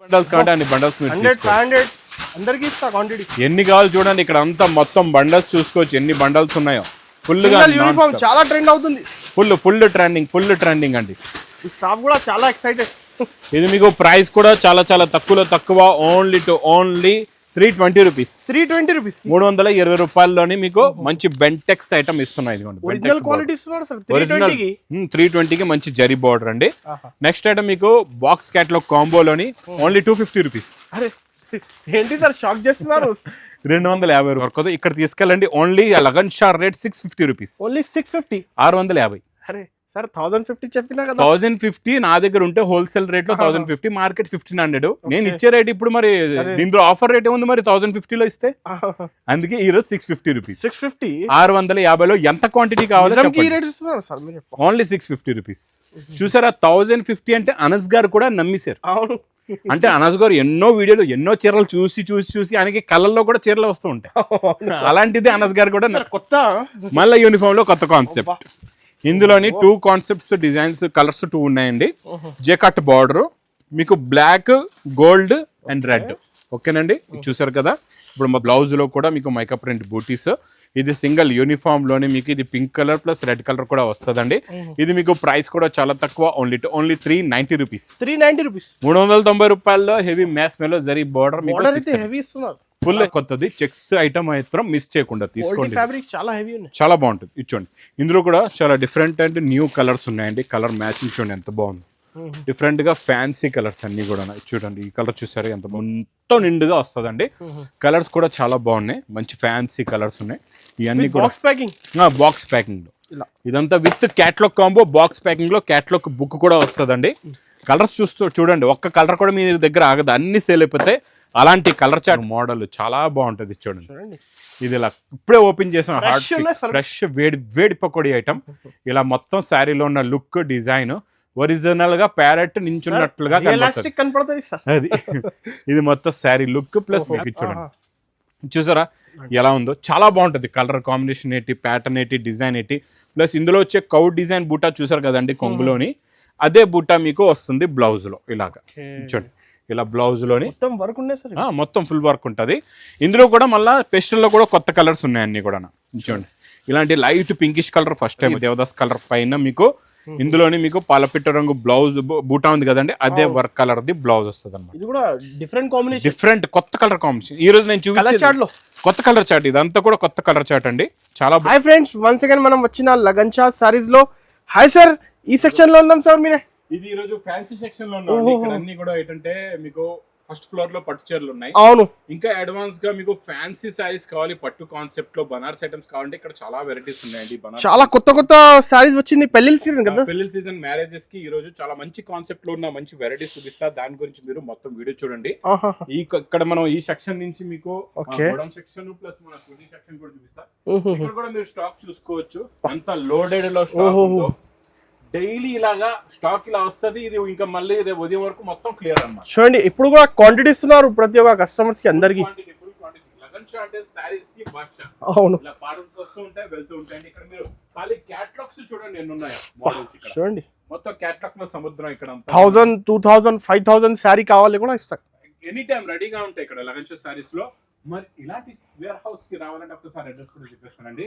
Bundles కావాలంటే అన్ని bundles 100 500 అందరికి ఇస్తా క్వాంటిటీ. ఎన్ని కావాలి చూడండి, ఇక్కడ అంతా మొత్తం బండల్స్ చూసుకోవచ్చు ఎన్ని బండల్స్ ఉన్నాయో. ఫుల్ గా యూనిఫామ్ చాలా ట్రెండ్ అవుతుంది. ఫుల్ ట్రెండింగ్ అండి. ఈ స్టాఫ్ కూడా చాలా ఎక్సైటెడ్. ఇది మీకు ప్రైస్ కూడా చాలా తక్కువ. Only 320 rupees. 320 రూపీస్, 320 రూపాయల్లోని మీకు మంచి బెంటెక్స్ ఐటమ్ ఇస్తున్నాయి. ఒరిజినల్ క్వాలిటీ ఇస్తున్నారు సార్ 320కి మంచి జరీ బార్డర్ అండి. నెక్స్ట్ ఐటమ్ మీకు బాక్స్ క్యాట్లాగ్ కాంబోలోని ఓన్లీ 250 రూపీస్. అరే ఏంటి సార్ షాక్ చేస్తున్నారు. 250 వరకు ఇక్కడ తీసుకెళ్ళండి. ఓన్లీ లగన్ షార్ రేట్ 650 రూపీస్. ఓన్లీ 650, 650. అరే సార్ 1050 చెప్పినా కదా. 1050 నా దగ్గర ఉంటే హోల్సేల్ రేట్ లో 1050, మార్కెట్ 1500. నేను ఇచ్చే రేట్ ఇప్పుడు మరి దీంట్లో ఆఫర్ రేట్ ఏముంది మరి 1050 లో ఇస్తే, అందుకే ఈ రోజు 650 రూపీస్. 650, 650లో ఎంత క్వాంటిటీ కావాలో ఓన్లీ 650 రూపీస్. చూసారా 1050 అంటే అనస్ గారు కూడా నమ్మేశారు. అంటే అనస్ గారు ఎన్నో వీడియోలు ఎన్నో చీరలు చూసి ఆయనకి కళ్ళల్లో కూడా చీరలు వస్తూ ఉంటాయి. అలాంటిది అనస్ గారు కూడా కొత్త మళ్ళీ యూనిఫామ్ లో కొత్త కాన్సెప్ట్. ఇందులోని 2 కాన్సెప్ట్స్ డిజైన్స్ కలర్స్ 2 ఉన్నాయండి. జేకట్ బార్డర్ మీకు బ్లాక్, గోల్డ్ అండ్ రెడ్. ఓకేనండి, చూసారు కదా. ఇప్పుడు మా బ్లౌజ్ లో కూడా మీకు మైకా ప్రింట్ బూటీస్. ఇది సింగిల్ యూనిఫామ్ లోనే మీకు ఇది pink colour plus red colour కూడా వస్తుందండి. ఇది మీకు ప్రైస్ కూడా చాలా తక్కువ. Only 390 rupees. 390 రూపాయల్లో హెవీ మ్యాస్ మేలో జరీ బార్డర్ ఫుల్ కొత్తది. చెక్స్ ఐటమ్ మాత్రం మిస్ చేయకుండా తీసుకోండి. చాలా బాగుంటుంది. ఇచ్చోండి, ఇందులో కూడా చాలా డిఫరెంట్ అండ్ న్యూ కలర్స్ ఉన్నాయండి. కలర్ మ్యాచింగ్ చూడండి ఎంత బాగుంది. డిఫరెంట్ గా ఫ్యాన్సీ కలర్స్ అన్ని కూడా చూడండి. ఈ కలర్ చూసారు ఎంత మొత్తం నిండుగా వస్తుందండి. కలర్స్ కూడా చాలా బాగున్నాయి, మంచి ఫ్యాన్సీ కలర్స్ ఉన్నాయి. ఇవన్నీ కూడా బాక్స్ ప్యాకింగ్ లో ఇదంతా with catalogue combo. Box packing లో క్యాట్లాగ్ బుక్ కూడా వస్తుందండి. కలర్స్ చూడండి, ఒక్క కలర్ కూడా మీ దగ్గర ఆగదు, అన్ని సేల్ అయిపోతాయి. అలాంటి కలర్ చార్ట్ మోడల్ చాలా బాగుంటది. చూడండి, ఇది ఇలా ఇప్పుడే ఓపెన్ చేసాం. ఫ్రెష్ వేడి పకోడీ ఐటమ్. ఇలా మొత్తం శారీలో ఉన్న లుక్, డిజైన్ ఒరిజినల్ గా ప్యారెట్ నించున్నట్లుగా కనపడుతుంది. అది ఇది మొత్తం శారీ లుక్ ప్లస్ చూడండి, చూసారా ఎలా ఉందో. చాలా బాగుంటది. కలర్ కాంబినేషన్ ఏంటి, ప్యాటర్న్ ఏంటి, డిజైన్ ఏంటి, ప్లస్ ఇందులో వచ్చే కౌ డిజైన్ బూటా చూసారు కదండి కొంగులోని. అదే బూటా మీకు వస్తుంది బ్లౌజ్ లో. ఇలాగా చూడండి, ఇలా బ్లౌజ్ లోని మొత్తం ఫుల్ వర్క్ ఉంటది. ఇందులో కూడా మళ్ళీ పెస్టల్ లో కూడా కొత్త కలర్స్ ఉన్నాయి అన్ని కూడా. చూడండి, ఇలాంటి light pinkish colour first time Devdas colour పైన మీకు ఇందులోని మీకు పాలపిట్ట రంగు బ్లౌజ్ బూటా ఉంది కదండి, అదే వర్క్ కలర్ ది బ్లౌజ్ వస్తుంది అన్నమాట. డిఫరెంట్ కొత్త కలర్ కాంబినేషన్. ఈ రోజు నేను చూపించాను కొత్త కలర్ చార్ట్. ఇదంతా కూడా కొత్త కలర్ చార్ట్ అండి. చాలా హాయ్ ఫ్రెండ్స్, వన్స్ అగైన్ మనం వచ్చిన లగన్ షాట్ సారీస్ లో. హాయ్ సార్, ఈ సెక్షన్ లో ఉన్నాం సార్. మీరే ఇది ఈ రోజు ఫ్యాన్సీ సెక్షన్ లో ఉన్నాం. ఇక్కడ అన్ని కూడా ఏంటంటే మీకు ఫస్ట్ ఫ్లోర్ లో పట్టు చీరలు ఉన్నాయి. అవును, ఇంకా అడ్వాన్స్ గా మీకు ఫ్యాన్సీ సారీస్ కావాలి, పట్టు కాన్సెప్ట్ లో బనారస్ ఐటమ్స్ కావాలంటే ఇక్కడ చాలా వెరైటీస్ ఉన్నాయండి. చాలా కొత్త సారీస్ వచ్చింది. పెళ్లిళ్ళ సీజన్ కదా, పెళ్లిళ్ళ సీజన్ మ్యారేజెస్ కి ఈ రోజు చాలా మంచి కాన్సెప్ట్ లో ఉన్న మంచి వెరైటీస్ చూపిస్తా. దాని గురించి మీరు మొత్తం వీడియో చూడండి. ఇక్కడ మనం ఈ సెక్షన్ నుంచి మీకు గోడౌన్ సెక్షన్ ప్లస్ మన షూటింగ్ సెక్షన్ కూడా చూపిస్తా. ఇక్కడ కూడా మీరు స్టాక్ చూసుకోవచ్చు. అంత లోడెడ్ లో స్టాక్ ఉందో. డైలీ ఇలాగా స్టాక్ ఇలా వస్తుంది. ఇది ఇంకా మళ్ళీ రేపు ఉదయం వరకు మొత్తం క్లియర్ అన్నమాట. చూడండి, ఇప్పుడు కూడా క్వాంటిటీ ఇస్తున్నారు ప్రతి ఒక్క కస్టమర్స్ కి, అందరికి. అవును, పార్సల్స్ వస్తూ ఉంటాయి, వెళ్తూ ఉంటాయి. ఇక్కడ మీరు ఖాళీ క్యాటలాగ్స్ చూడండి ఎన్ని ఉన్నాయో. చూడండి, మొత్తం క్యాటలాగ్ లో సముద్రం. ఇక్కడ 1000, 2000, 5000 శారీ కావాలి కూడా ఇస్తారు. ఎనీ టైం రెడీగా ఉంటాయి ఇక్కడ లగన్ షాట్ సారీస్ లో. మరి ఇలాంటి వేర్ హౌస్ కి రావాలంటే ఒకసారి అడ్రస్ కూడా చెప్పేస్తానండి.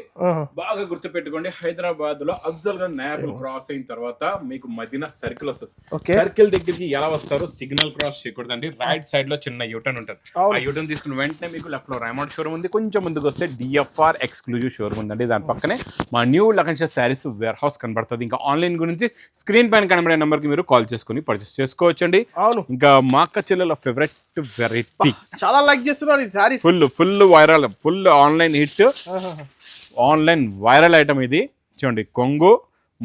బాగా గుర్తు పెట్టుకోండి, హైదరాబాద్ లో అఫ్జల్ గంజ్ నయాపూర్ క్రాస్ అయిన తర్వాత మీకు మదీనా సర్కిల్ వస్తుంది. సర్కిల్ దగ్గరికి ఎలా వస్తారు, సిగ్నల్ క్రాస్ చేయకూడదండి. రైట్ సైడ్ లో చిన్న యూటర్న్ ఉంటుంది. ఆ యూటర్న్ తీసుకుని వెంటనే మీకు లెఫ్ట్ లో రైమండ్ షోరూమ్ ఉంది. కొంచెం ముందుకు వస్తే డిఎఫ్ఆర్ ఎక్స్క్లూజివ్ షోరూమ్ ఉందండి. దాని పక్కనే మా న్యూ లగన్ షాట్ సారీస్ వేర్ హౌస్ కనబడుతుంది. ఇంకా ఆన్లైన్ గురించి స్క్రీన్ పైన కనబడే నెంబర్ కి మీరు కాల్ చేసుకుని పర్చేస్ చేసుకోవచ్చండి. ఇంకా మా అక్క చెల్లెల ఫేవరెట్ వెరైటీ, చాలా లైక్ చేస్తున్నారు ఈ saris. Full viral, full online hit, online viral item ఇది. చూడండి, కొంగు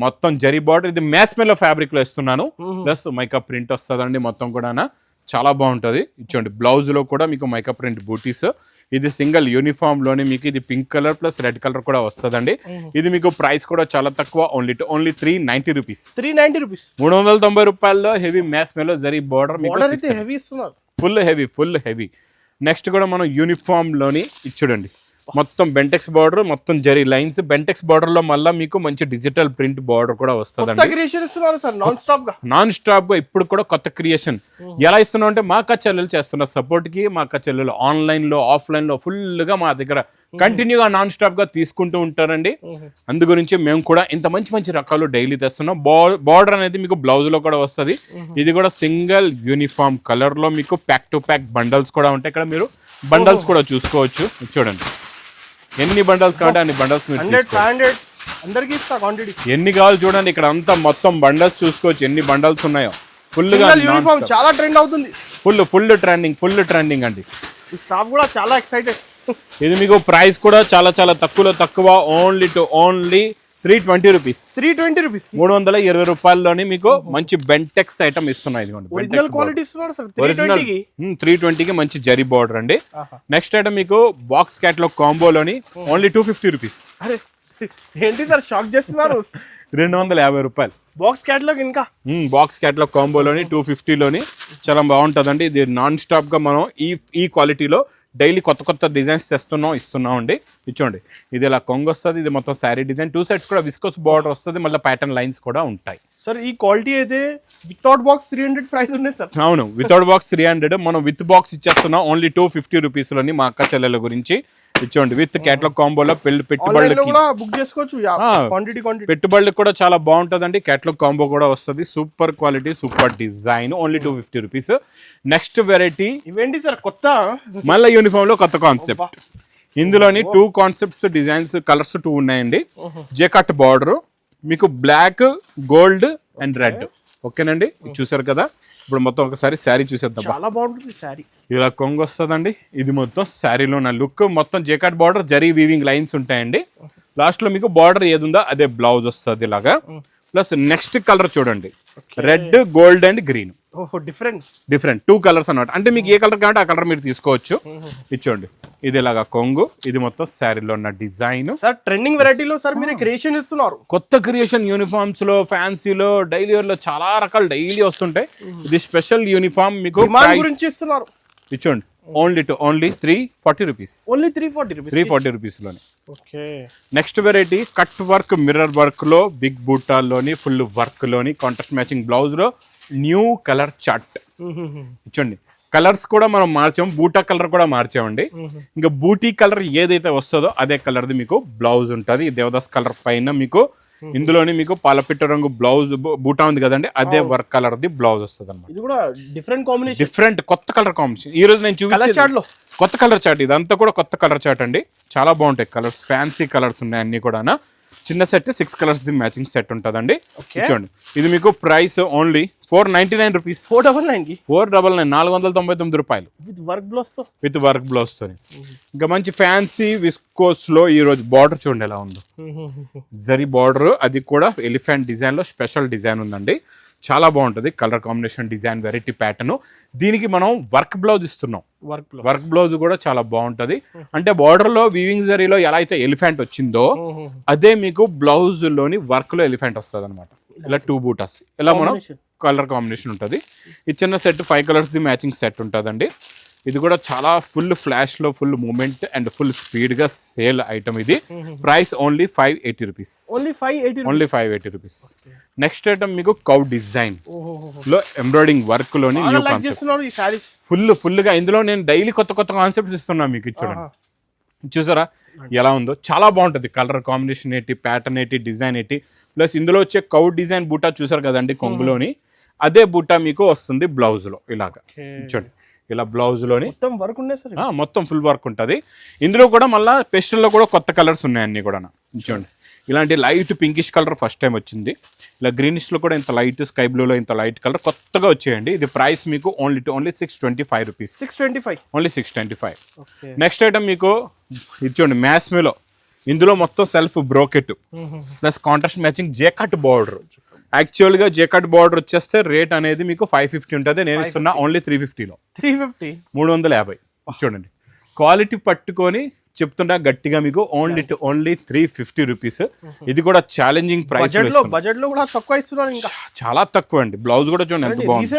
మొత్తం జరీ బార్డర్. ఇది మ్యాస్ మేలో ఫ్యాబ్రిక్ లో ఇస్తున్నాను. ప్లస్ మైకా ప్రింట్ వస్తుందండి మొత్తం కూడా. చాలా బాగుంటది. చూడండి, బ్లౌజ్ లో కూడా మీకు మైకా ప్రింట్ బూటీస్. ఇది సింగిల్ యూనిఫామ్ లోనే మీకు ఇది pink colour plus red colour కూడా వస్తుందండి. ఇది మీకు ప్రైస్ కూడా చాలా తక్కువ. Only 390 rupees. 390 రూపాయల్లో హెవీ మ్యాస్ మేలో జరీ బార్డర్ మీకు ఫుల్ హెవీ. నెక్స్ట్ కూడా మనం యూనిఫామ్ లోని చూడండి, మొత్తం బెంటెక్స్ బార్డర్, మొత్తం జరీ లైన్స్. బెంటెక్స్ బార్డర్ లో మళ్ళీ మీకు మంచి డిజిటల్ ప్రింట్ బార్డర్ కూడా వస్తుంది. క్రియేషన్ ఇస్తున్నారు సార్ నాన్ స్టాప్ గా. నాన్ స్టాప్ గా ఇప్పుడు కూడా కొత్త క్రియేషన్ ఎలా ఇస్తున్నాం అంటే మా అక్క చెల్లెలు చేస్తున్న సపోర్ట్ కి మా అక్క చెల్లెలు ఆన్లైన్ లో ఆఫ్లైన్ లో ఫుల్ గా మా దగ్గర కంటిన్యూగా నాన్ స్టాప్ గా తీసుకుంటూ ఉంటారండి. అందు గురించి మేము కూడా ఇంత మంచి మంచి రకాలు డైలీ తెస్తున్నాం. బార్డర్ అనేది మీకు బ్లౌజ్ లో కూడా వస్తుంది. ఇది కూడా సింగిల్ యూనిఫామ్ కలర్ లో మీకు ప్యాక్ టు ప్యాక్ బండల్స్ కూడా ఉంటాయి. ఇక్కడ మీరు బండల్స్ కూడా చూసుకోవచ్చు. చూడండి ఎన్ని బండల్స్ కావాలంటే అన్ని బండల్స్ అందరికి ఇస్తా క్వాంటిటీ ఎన్ని కావాలి చూడండి. ఇక్కడ అంతా మొత్తం బండల్స్ చూసుకోవచ్చు ఎన్ని బండల్స్ ఉన్నాయో. ఫుల్ గా యూనిఫామ్ చాలా ట్రెండ్ అవుతుంది. ఫుల్ ట్రెండింగ్ అండి. ఈ స్టాఫ్ కూడా చాలా ఎక్సైటెడ్. ఇది మీకు ప్రైస్ కూడా చాలా చాలా తక్కువ. Only 320 rupees. 320 రూపీస్ 320 రూపాయల్లోని మీకు మంచి బెంటెక్స్ ఐటమ్ ఇస్తున్నాయి. ఒరిజినల్ క్వాలిటీ ఇస్తున్నారు సార్. 320కి మంచి జరీ బార్డర్ అండి. నెక్స్ట్ ఐటమ్ మీకు బాక్స్ క్యాట్లాగ్ కాంబోలోని ఓన్లీ 250 రూపీస్. అరే ఏంటి సార్ షాక్ చేస్తున్నారు. 250 రూపాయలు బాక్స్ క్యాట్లాగ్. ఇంకా బాక్స్ క్యాట్లాగ్ కాంబోలోని 250లోని చాలా బాగుంటుందండి. ఇది నాన్ స్టాప్ గా మనం ఈ క్వాలిటీలో డైలీ కొత్త డిజైన్స్ ఇస్తున్నాం అండి. ఇచ్చోండి ఇది ఇలా కొంగు వస్తుంది. ఇది మొత్తం శారీ డిజైన్. 2 సైడ్స్ కూడా విస్కోస్ బార్డర్ వస్తుంది. మళ్ళీ ప్యాటర్న్ లైన్స్ కూడా ఉంటాయి. సార్ ఈ క్వాలిటీ అయితే వితౌట్ బాక్స్ 300 ప్రైస్ ఉన్నాయి సార్. అవును వితౌట్ బాక్స్ 300. మనం విత్ బాక్స్ ఇచ్చేస్తున్నాం ఓన్లీ 250 రూపీస్లోని మా అక్క చెల్లెల గురించి. ఇచ్చోండి విత్ క్యాటలాగ్ కాంబోలో పెట్టుబడులకి బుక్ చేసుకోవచ్చు. పెట్టుబడులకు కూడా చాలా బాగుంటుందండి. క్యాటలాగ్ కాంబో కూడా వస్తుంది. Super quality super design only 250 rupees. Next variety ఇవేంటి సార్ కొత్త మళ్ళీ యూనిఫామ్ లో కొత్త కాన్సెప్ట్. ఇందులోని 2 కాన్సెప్ట్స్ డిజైన్స్ కలర్స్ 2 ఉన్నాయండి. జేకట్ బార్డర్ మీకు బ్లాక్ గోల్డ్ అండ్ రెడ్. ఓకేనండి చూసారు కదా. ఇప్పుడు మొత్తం ఒకసారి శారీ చూసేద్దాం. చాలా బాగుంటుంది శారీ. ఇలా కొంగు వస్తుందండి. ఇది మొత్తం శారీలో ఉన్న లుక్. మొత్తం జేకట్ బార్డర్ జరీ వీవింగ్ లైన్స్ ఉంటాయండి. లాస్ట్ లో మీకు బార్డర్ ఏది ఉందో అదే బ్లౌజ్ వస్తుంది ఇలాగా. ప్లస్ నెక్స్ట్ కలర్ చూడండి red gold and green. Different 2 colours అన్నమాట. అంటే మీకు ఏ కలర్ కావాలంటే ఆ కలర్ మీరు తీసుకోవచ్చు. ఇచ్చోండి ఇది ఇలాగా కొంగు. ఇది మొత్తం శారీలో ఉన్న డిజైన్. సార్ ట్రెండింగ్ వెరైటీలో సార్ మీరు క్రియేషన్ ఇస్తున్నారు. కొత్త క్రియేషన్ యూనిఫామ్స్ లో ఫ్యాన్సీలో డైలీ వేర్ లో చాలా రకాలు డైలీ వస్తుంటాయి. ఇది స్పెషల్ యూనిఫామ్ మీకు గురించి ఇస్తున్నారు. ఇచ్చోండి ఓన్లీ 340 రూపీస్. ఓన్లీ 340 రూపీస్ లోని. Okay next variety cut work mirror work లో బిగ్ బూటాల్లోని ఫుల్ వర్క్ లోని కాంట్రాస్ట్ మ్యాచింగ్ బ్లౌజ్ లో న్యూ కలర్ చార్ట్. ఇచ్చండి కలర్స్ కూడా మనం మార్చాము. బూటా కలర్ కూడా మార్చామండి. ఇంకా బూటీ కలర్ ఏదైతే వస్తుందో అదే కలర్ది మీకు బ్లౌజ్ ఉంటుంది. దేవదాస్ కలర్ పైన మీకు ఇందులోని మీకు పాలపిట్ట రంగు బ్లౌజ్ బూటా ఉంది కదండి అదే వర్క్ కలర్ ది బ్లౌజ్ వస్తుంది అన్నమాట. ఇది కూడా డిఫరెంట్ కొత్త కలర్ కాంబినేషన్. ఈ రోజు నేను చూపించాను కొత్త కలర్ చార్ట్. ఇదంతా కూడా కొత్త కలర్ చార్ట్ అండి. చాలా బాగుంటాయి కలర్స్. ఫ్యాన్సీ కలర్స్ ఉన్నాయి అన్ని కూడా. చిన్న set 6 colours the matching set ఉంటుందండి. చూడండి ఇది మీకు ప్రైస్ ఓన్లీ 499 రూపీస్. 499 499 రూపాయలు విత్ వర్క్ బ్లౌజ్ తో. ఇంకా మంచి ఫ్యాన్సీ విస్కోస్ లో ఈ రోజు బార్డర్ చూడండి ఎలా ఉందో. జరీ బార్డర్ అది కూడా ఎలిఫెంట్ డిజైన్ లో స్పెషల్ డిజైన్ ఉందండి. చాలా బాగుంటుంది colour combination design variety pattern. దీనికి మనం వర్క్ బ్లౌజ్ ఇస్తున్నాం. వర్క్ బ్లౌజ్ కూడా చాలా బాగుంటది. అంటే బార్డర్ లో వీవింగ్ జరీలో ఎలా అయితే ఎలిఫెంట్ వచ్చిందో అదే మీకు బ్లౌజ్ లోని వర్క్ లో ఎలిఫెంట్ వస్తుంది అనమాట. ఇలా 2 బూటాస్ ఇలా మనం కలర్ కాంబినేషన్ ఉంటుంది. ఈ చిన్న set 5 colours the matching set ఉంటుందండి. ఇది కూడా చాలా ఫుల్ ఫ్లాష్ లో full movement and full speed గా సేల్ ఐటమ్. ఇది price only 580 rupees. Only 580 rupees. Next item మీకు కౌ డిజైన్ లో ఎంబ్రాయిడింగ్ వర్క్ లోని న్యూ కాన్సెప్ట్. ఫుల్ గా ఇందులో నేను డైలీ కొత్త కాన్సెప్ట్స్ ఇస్తున్నా మీకు. చూడండి చూసారా ఎలా ఉందో. చాలా బాగుంటుంది కలర్ కాంబినేషన్ ఏంటి ప్యాటర్న్ ఏంటి డిజైన్ ఏంటి. ప్లస్ ఇందులో వచ్చే కౌ డిజైన్ బూటా చూసారు కదండి కొంగులోని అదే బూటా మీకు వస్తుంది బ్లౌజ్ లో ఇలాగా. చూడండి ఇలా బ్లౌజ్ లోని మొత్తం ఫుల్ వర్క్ ఉంటుంది. ఇందులో కూడా మళ్ళీ పెస్టల్లో కూడా కొత్త కలర్స్ ఉన్నాయి అన్ని కూడా. చూడండి ఇలాంటి light pinkish colour first time వచ్చింది. ఇలా గ్రీనిష్ లో కూడా ఇంత లైట్ స్కై బ్లూ లో ఇంత లైట్ కలర్ కొత్తగా వచ్చేయండి. ఇది ప్రైస్ మీకు only 625 rupees. Only 625. Next item మీకు ఇచ్చోండి మ్యాస్మేలో. ఇందులో మొత్తం self brocade plus contrast matching jacquard border. Actual గా జేకట్ బార్డర్ వచ్చేస్తే రేట్ అనేది మీకు 550 ఉంటుంది. నేను ఇస్తున్నా ఓన్లీ 350లో. 350 చూడండి క్వాలిటీ పట్టుకొని చెప్తున్నా గట్టిగా మీకు ఓన్లీ 350 రూపీస్. ఇది కూడా ఛాలెంజింగ్ ప్రైస్, బడ్జెట్ లో కూడా తక్కువ ఇస్తున్నారు, ఇంకా చాలా తక్కువ అండి. బ్లౌజ్ కూడా చూడండి ఎంత బాగుంది,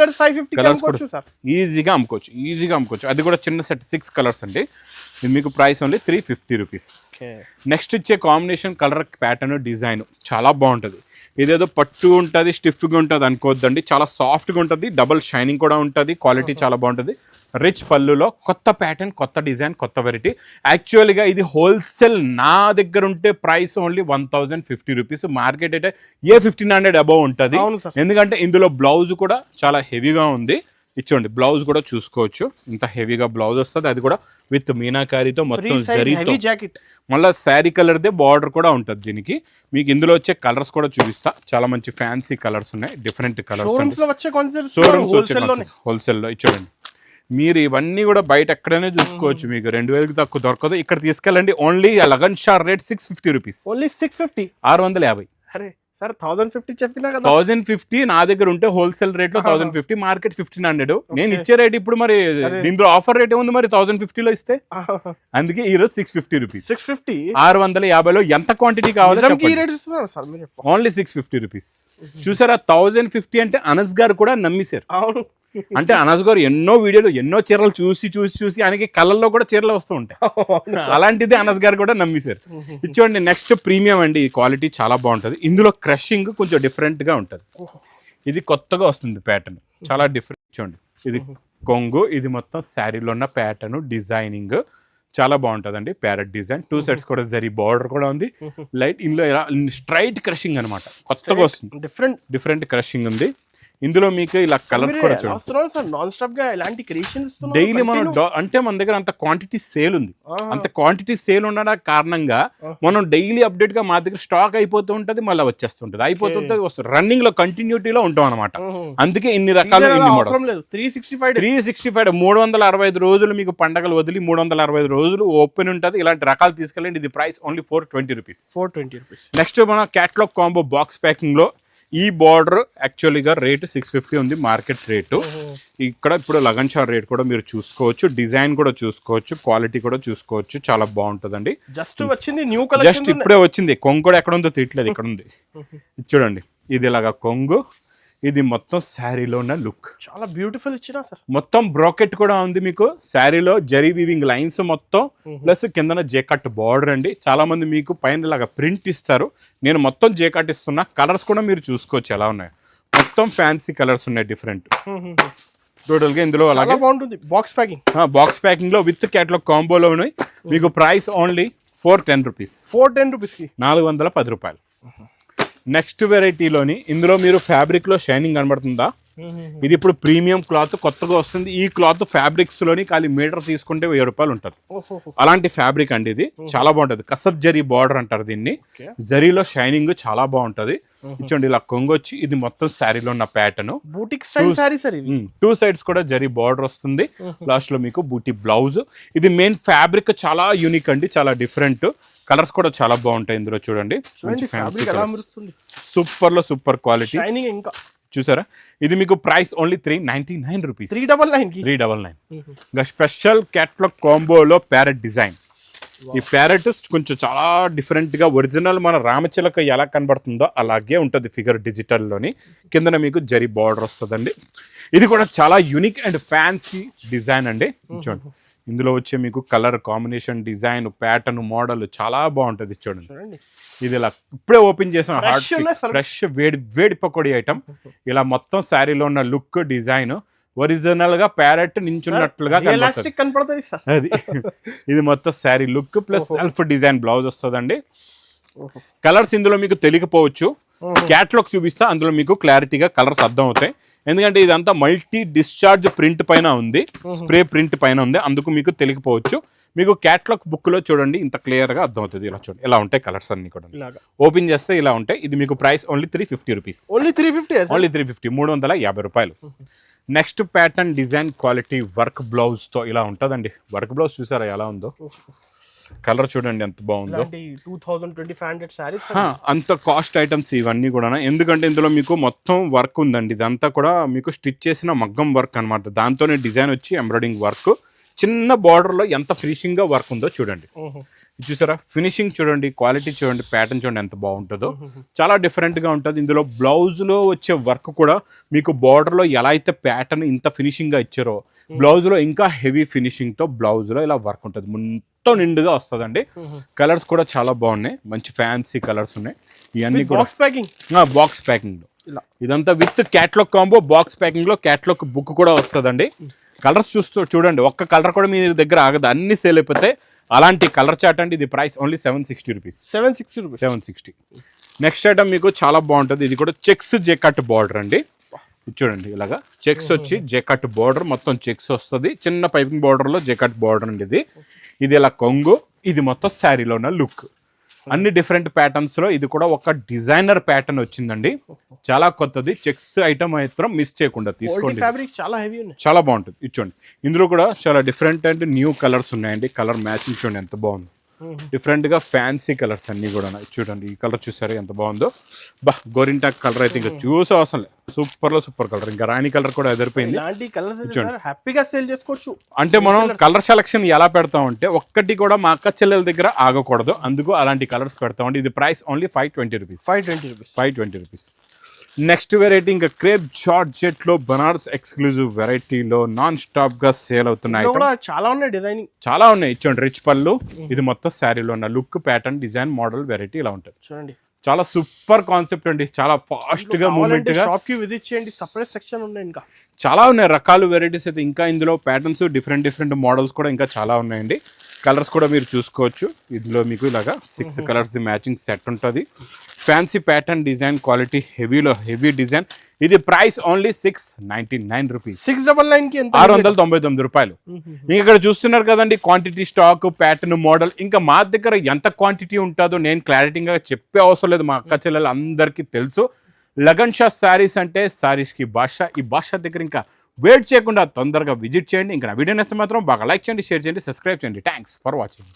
కలర్స్ కూడా ఈజీగా అమ్ముకోవచ్చు. అది కూడా చిన్న సెట్ 6 కలర్స్ అండి. ఇది మీకు ప్రైస్ ఓన్లీ 350 రూపీస్. నెక్స్ట్ ఇచ్చే కాంబినేషన్ కలర్ ప్యాటర్న్ డిజైన్ చాలా బాగుంటుంది. ఇదేదో పట్టు ఉంటుంది, స్టిఫ్గా ఉంటుంది అనుకోవద్దండి, చాలా సాఫ్ట్గా ఉంటుంది, డబుల్ షైనింగ్ కూడా ఉంటుంది, క్వాలిటీ చాలా బాగుంటుంది. రిచ్ పళ్ళులో కొత్త ప్యాటర్న్, కొత్త డిజైన్, కొత్త వెరైటీ. యాక్చువల్గా ఇది హోల్సేల్ నా దగ్గర ఉంటే ప్రైస్ ఓన్లీ 1050 రూపీస్. మార్కెట్ అయితే 1500 అబౌవ్ ఉంటుంది. ఎందుకంటే ఇందులో బ్లౌజ్ కూడా చాలా హెవీగా ఉంది. ఇచ్చోండి, బ్లౌజ్ కూడా చూసుకోవచ్చు, ఇంత హెవీగా బ్లౌజ్ వస్తుంది. అది కూడా విత్ మీనాకారితో మొత్తం జరీతో, మళ్ళీ శారీ కలర్దే బార్డర్ కూడా ఉంటుంది దీనికి. మీకు ఇందులో వచ్చే కలర్స్ కూడా చూపిస్తా, చాలా మంచి ఫ్యాన్సీ కలర్స్ ఉన్నాయి, డిఫరెంట్ కలర్స్. షోరూమ్స్ వచ్చే హోల్సేల్లో ఇచ్చోండి. మీరు ఇవన్నీ కూడా బయట ఎక్కడైనా చూసుకోవచ్చు, మీకు 2000కి తక్కువ దొరకదు. ఇక్కడ తీసుకెళ్ళండి, ఓన్లీ లగన్ షార్ రేట్ 650 రూపీస్. ఓన్లీ 650, 650. అరే సార్ 1050 చెప్పినా కదా. 1050 నా దగ్గర ఉంటే హోల్సేల్ రేట్ లో 1050, మార్కెట్ 1500. నేను ఇచ్చే రేట్ ఇప్పుడు మరి దీంట్లో ఆఫర్ రేట్ ఏముంది మరి 1050 లో ఇస్తే, అందుకే ఈ రోజు 650 రూపీస్. 650లో ఎంత క్వాంటిటీ కావాలి, ఓన్లీ 650 రూపీస్. చూసారా 1050 అంటే అనస్ గారు కూడా నమ్మిసారు. అంటే అనస్ గారు ఎన్నో వీడియోలు, ఎన్నో చీరలు చూసి ఆయనకి కళ్ళల్లో కూడా చీరలు వస్తూ ఉంటాయి. అలాంటిది అనస్ గారు కూడా నమ్మిసారు. ఇచ్చోండి, నెక్స్ట్ ప్రీమియం అండి. ఈ క్వాలిటీ చాలా బాగుంటుంది. ఇందులో క్రషింగ్ కొంచెం డిఫరెంట్ గా ఉంటుంది. ఇది కొత్తగా వస్తుంది ప్యాటర్న్, చాలా డిఫరెంట్. చూడండి, ఇది కొంగు, ఇది మొత్తం శారీలో ఉన్న ప్యాటర్న్ డిజైనింగ్ చాలా బాగుంటుందండి. ప్యారెట్ డిజైన్, 2 సెట్స్ కూడా జరీ బార్డర్ కూడా ఉంది. లైట్ ఇందులో స్ట్రైట్ క్రషింగ్ అనమాట, కొత్తగా వస్తుంది, డిఫరెంట్ క్రషింగ్ ఉంది. ఇందులో మీకు ఇలా కలర్స్ కూడా డైలీ మనం అంటే మన దగ్గర అంత క్వాంటిటీ సేల్ ఉంది. అంత క్వాంటిటీ సేల్ ఉండడం కారణంగా మనం డైలీ అప్డేట్ గా మా దగ్గర స్టాక్ అయిపోతూ ఉంటది, మళ్ళీ వచ్చేస్తుంటది, అయిపోతుంటది, వస్తుంది. రన్నింగ్ లో కంటిన్యూటీలో ఉంటాం అనమాట. అందుకే ఇన్ని రకాలు, ఇన్ని మోడల్స్. 365 365 రోజులు మీకు పండగలు వదిలి 365 రోజులు ఓపెన్ ఉంటుంది. ఇలాంటి రకాలు తీసుకెళ్ళండి. ఇది ప్రైస్ ఓన్లీ 420 రూపీస్. నెక్స్ట్ మన క్యాటలాగ్ కాంబో బాక్స్ ప్యాకింగ్ లో ఈ బార్డర్ యాక్చువల్గా రేటు 650 ఉంది మార్కెట్ రేటు. ఇక్కడ ఇప్పుడు లగన్ షార్ రేట్ కూడా మీరు చూసుకోవచ్చు, డిజైన్ కూడా చూసుకోవచ్చు, క్వాలిటీ కూడా చూసుకోవచ్చు, చాలా బాగుంటుందండి. జస్ట్ వచ్చింది న్యూ కలెక్షన్, జస్ట్ ఇప్పుడే వచ్చింది. కొంగు కూడా ఎక్కడ ఉందో తీయట్లేదు, ఇక్కడ ఉంది చూడండి. ఇది ఇలాగా కొంగు, ఇది మొత్తం శారీలో ఉన్న లుక్ చాలా బ్యూటిఫుల్ ఇచ్చినా సార్. మొత్తం బ్రోకెట్ కూడా ఉంది మీకు శారీలో, జరీ వీవింగ్ లైన్స్ మొత్తం, ప్లస్ కిందన జేకట్ బార్డర్ అండి. చాలా మంది మీకు పైన ఇలాగా ప్రింట్ ఇస్తారు, నేను మొత్తం జేకట్ ఇస్తున్నా. కలర్స్ కూడా మీరు చూసుకోవచ్చు ఎలా ఉన్నాయి, మొత్తం ఫ్యాన్సీ కలర్స్ ఉన్నాయి, డిఫరెంట్ టోటల్ గా. ఇందులో అలాగే బాగుంటుంది బాక్స్ ప్యాకింగ్ లో విత్ క్యాటలాగ్ కాంబోలో ఉన్నాయి. మీకు ప్రైస్ ఓన్లీ 410 రూపీస్. 410 రూపాయలు. నెక్స్ట్ వెరైటీలోని ఇందులో మీరు ఫ్యాబ్రిక్ లో షైనింగ్ కనబడుతుందా, ఇది ఇప్పుడు ప్రీమియం క్లాత్ కొత్తగా వస్తుంది. ఈ క్లాత్ ఫ్యాబ్రిక్స్ లోని ఖాళీ మీటర్ తీసుకుంటే 1000 రూపాయలు ఉంటుంది. అలాంటి ఫ్యాబ్రిక్ అండి, ఇది చాలా బాగుంటది. కసబ్ జరీ బార్డర్ అంటారు దీన్ని. జరీలో షైనింగ్ చాలా బాగుంటది. ఇచ్చండి ఇలా కొంగొచ్చి, ఇది మొత్తం శారీలో ఉన్న pattern, boutique style sorry sir. 2 sides కూడా జరీ బార్డర్ వస్తుంది. లాస్ట్ లో మీకు బూటీ బ్లౌజ్. ఇది మెయిన్ ఫ్యాబ్రిక్ చాలా యూనిక్ అండి, చాలా డిఫరెంట్. కలర్స్ కూడా చాలా బాగుంటాయి ఇందులో. చూడండి, సూపర్ లో సూపర్ క్వాలిటీ. చూసారా, ఇది మీకు ప్రైస్ ఓన్లీ 399 రూపీస్. 399. ఇంకా స్పెషల్ క్యాటలాగ్ కాంబోలో ప్యారెట్ డిజైన్. ఈ ప్యారెట్ కొంచెం చాలా డిఫరెంట్ గా, ఒరిజినల్ మన రామచిలక ఎలా కనబడుతుందో అలాగే ఉంటుంది ఫిగర్ డిజిటల్లోని. కిందన మీకు జరీ బార్డర్ వస్తుందండి. ఇది కూడా చాలా యూనిక్ అండ్ ఫ్యాన్సీ డిజైన్ అండి. చూడండి, ఇందులో వచ్చే మీకు colour combination, design, pattern, model చాలా బాగుంటుంది. చూడండి, ఇది ఇలా ఇప్పుడే ఓపెన్ చేసాం, ఫ్రెష్ వేడి పకోడీ ఐటమ్. ఇలా మొత్తం శారీలో ఉన్న లుక్, డిజైన్ ఒరిజినల్ గా ప్యారెట్ నించున్నట్లుగా కనపడుతుంది. అది ఇది మొత్తం sari look plus self design blouse వస్తుందండి. కలర్స్ ఇందులో మీకు తెలియకపోవచ్చు, క్యాటలాగ్ చూపిస్తా, అందులో మీకు క్లారిటీగా కలర్స్ అర్థం అవుతాయి. ఎందుకంటే ఇదంతా మల్టీ డిశ్చార్జ్ ప్రింట్ పైన ఉంది, స్ప్రే ప్రింట్ పైన ఉంది, అందుకు మీకు తెలియకపోవచ్చు. మీకు క్యాటలాగ్ బుక్ లో చూడండి, ఇంత క్లియర్ గా అర్థం అవుతుంది. ఇలా చూడండి, ఇలా ఉంటాయి కలర్స్ అన్ని కూడా. ఓపెన్ చేస్తే ఇలా ఉంటాయి. ఇది మీకు ప్రైస్ ఓన్లీ 350 రూపీస్. ఓన్లీ 350, 350 రూపాయలు. Next pattern design quality work blouse తో ఇలా ఉంటుందండి. వర్క్ బ్లౌజ్ చూసారా ఎలా ఉందో, కలర్ చూడండి ఎంత బాగుందో. 2500 సారీస్ అంత కాస్ట్ ఐటమ్స్ ఇవన్నీ కూడా, ఎందుకంటే ఇందులో మీకు మొత్తం వర్క్ ఉందండి. ఇదంతా కూడా మీకు స్టిచ్ చేసిన మగ్గం వర్క్ అనమాట. దాంతోనే డిజైన్ వచ్చి ఎంబ్రాయిడింగ్ వర్క్. చిన్న border లో ఎంత ఫినిషింగ్ గా వర్క్ ఉందో చూడండి. ఇది చూసారా, ఫినిషింగ్ చూడండి, క్వాలిటీ చూడండి, ప్యాటర్న్ చూడండి ఎంత బాగుంటుందో. చాలా డిఫరెంట్ గా ఉంటుంది. ఇందులో బ్లౌజ్ లో వచ్చే వర్క్ కూడా మీకు border లో ఎలా అయితే ప్యాటర్న్ ఇంత ఫినిషింగ్ గా ఇచ్చారో బ్లౌజ్ లో ఇంకా హెవీ ఫినిషింగ్ తో బ్లౌజ్ లో ఇలా వర్క్ ఉంటుంది. మొత్తం నిండుగా వస్తుందండి. కలర్స్ కూడా చాలా బాగున్నాయి, మంచి ఫ్యాన్సీ కలర్స్ ఉన్నాయి. ఇవన్నీ కూడా బాక్స్ ప్యాకింగ్ లో ఇదంతా with catalogue combo. Box packing లో క్యాట్లాగ్ బుక్ కూడా వస్తుందండి. కలర్స్ చూడండి, ఒక్క కలర్ కూడా మీ దగ్గర ఆగదు, అన్ని సేల్ అయిపోతాయి. అలాంటి కలర్ చార్ట్ అండి. ఇది price only 760 rupees. 760. Next item మీకు చాలా బాగుంటుంది. ఇది కూడా చెక్స్ జెకట్ బార్డర్ అండి. ఇది చూడండి, ఇలాగా చెక్స్ వచ్చి జెకట్ బార్డర్, మొత్తం చెక్స్ వస్తుంది. చిన్న పైపింగ్ బార్డర్ లో జెకట్ బార్డర్ అండి. ఇది ఇలా కొంగు, ఇది మొత్తం శారీలో ఉన్న లుక్. అన్ని డిఫరెంట్ ప్యాటర్న్స్ లో ఇది కూడా ఒక డిజైనర్ ప్యాటర్న్ వచ్చిందండి. చాలా కొత్తది. చెక్స్ ఐటమ్ మాత్రం మిస్ చేయకుండా తీసుకోండి. చాలా బాగుంటుంది. ఇచ్చోండి, ఇందులో కూడా చాలా డిఫరెంట్ అండ్ న్యూ కలర్స్ ఉన్నాయండి. కలర్ మ్యాచింగ్ చూడండి ఎంత బాగుంది. డిఫరెంట్ గా ఫ్యాన్సీ కలర్స్ అన్ని కూడా చూడండి. ఈ కలర్ చూసారు ఎంత బాగుందో. గోరింటాక్ కలర్ అయితే ఇంకా చూసే అవసరం లేదు. సూపర్ లో సూపర్ కలర్. ఇంకా రాణి కలర్ కూడా ఎదిరిపోయింది. హ్యాపీగా సేల్ చేసుకోవచ్చు. అంటే మనం కలర్ సెలక్షన్ ఎలా పెడతామంటే ఒక్కటి కూడా మా అక్క చెల్లెల దగ్గర ఆగకూడదు, అందుకు అలాంటి కలర్స్ పెడతామండి. ఇది price only 520 rupees. 520 rupees. Next variety ఇంకా క్రేప్ జార్జెట్ లో బనారస్ ఎక్స్క్లూజివ్ వెరైటీలో నాన్ స్టాప్ గా సేల్ అవుతున్నాయి. చాలా ఉన్నాయి, డిజైనింగ్ చాలా ఉన్నాయి. ఇచ్చోండి, రిచ్ పళ్ళు. ఇది మొత్తం శారీలో ఉన్న look, pattern, design, model, variety ఇలా ఉంటుంది. చూడండి, చాలా సూపర్ కాన్సెప్ట్ అండి. చాలా ఫాస్ట్ గా మూవ్మెంట్ గా షాప్ కి విజిట్ చేయండి. సపరేట్ సెక్షన్ ఉన్నాయి, ఇంకా చాలా ఉన్నాయి రకాలు వెరైటీస్ అయితే. ఇంకా ఇందులో ప్యాటర్న్స్, డిఫరెంట్ మోడల్స్ కూడా ఇంకా చాలా ఉన్నాయండి. కలర్స్ కూడా మీరు చూసుకోవచ్చు. ఇందులో మీకు ఇలాగా 6 కలర్స్ ది మ్యాచింగ్ సెట్ ఉంటుంది. ఫ్యాన్సీ ప్యాటర్న్, డిజైన్, క్వాలిటీ, హెవీలో హెవీ డిజైన్. ఇది ప్రైస్ ఓన్లీ 699 రూపీస్. 699 రూపాయలు. ఇంకా ఇక్కడ చూస్తున్నారు కదండి, క్వాంటిటీ, స్టాక్, ప్యాటర్న్, మోడల్. ఇంకా మా దగ్గర ఎంత క్వాంటిటీ ఉంటుందో నేను క్లారిటీగా చెప్పే అవసరం లేదు, మా అక్క చెల్లెలు అందరికీ తెలుసు. లగన్ షా శారీస్ అంటే శారీస్ కి భాష. ఈ భాష దగ్గర ఇంకా వెయిట్ చేయకుండా తొందరగా విజిట్ చేయండి. ఇంకా నా వీడియో నచ్చితే మాత్రం బాగా లైక్ చేయండి, షేర్ చేయండి, సబ్స్క్రైబ్ చేయండి. Thanks for watching.